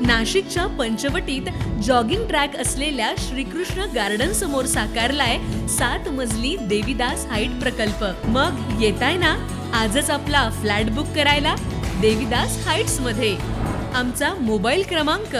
नाशिकच्या पंचवटीत jogging track असलेल्या Shrikrishna garden समोर साकारलाय 7 मजली देवीदास हाईट प्रकल्प। मग येताय ना आजच आपला फ्लॅट बुक करायला देवीदास हाईट्स मध्ये। आमचा मोबाईल क्रमांक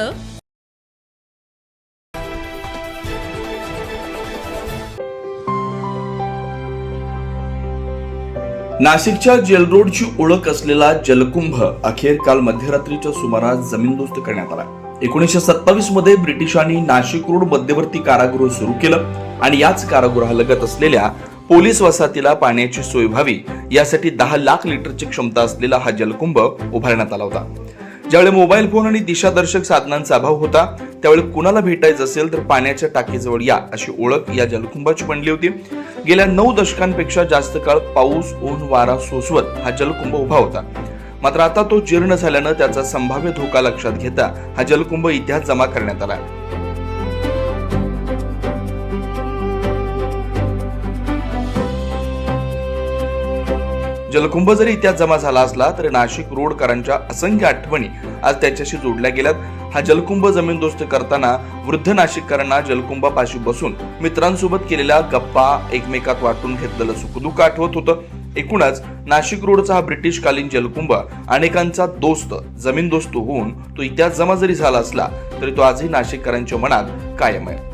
नाशिकच्या जेलरोडची ओळख असलेला जलकुंभ अखेर काल मध्यरात्रीच्या सुमारास जमीनदोस्त करण्यात आला। 1927 मध्ये ब्रिटिशांनी नाशिक रोड मध्यवर्ती कारागृह सुरू केलं आणि याच कारागृहालगत असलेल्या पोलीस वसाहतीला पाण्याची सोय व्हावी यासाठी 10 लाख लिटरची क्षमता असलेला हा जलकुंभ उभारण्यात आला होता। ज्यावेळी मोबाईल फोन आणि दिशादर्शक साधनांचा अभाव होता त्यावेळी कुणाला भेटायचं असेल तर पाण्याच्या टाकीजवळ या अशी ओळख या जलकुंभाची बनली होती। गेल्या 9 दशकांपेक्षा जास्त काळ पाऊस ऊन वारा सोसवत हा जलकुंभ उभा होता। मात्र आता तो जीर्ण झाल्यानं त्याचा संभाव्य धोका लक्षात घेता हा जलकुंभ इतिहास जमा करण्यात आला। जलकुंभ जरी इतिहास जमा झाला असला तरी नाशिक रोडकरांच्या असंख्य आठवणी आज त्याच्याशी जोडल्या गेल्यात। हा जलकुंभ जमीनदोस्त करताना वृद्ध नाशिककरांना जलकुंभापाशी बसून मित्रांसोबत केलेल्या गप्पा एकमेकात वाटून घेतलेलं सुखदुःख आठवत होतं। एकूणच नाशिक रोडचा हा ब्रिटिशकालीन जलकुंभ अनेकांचा दोस्त जमीनदोस्त होऊन तो इतिहास जमा जरी झाला असला तरी तो आजही नाशिककरांच्या मनात कायम आहे।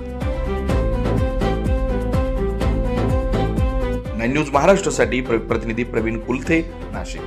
न्यूज महाराष्ट्रासाठी प्रतिनिधी प्रवीण कुलथे, नाशिक।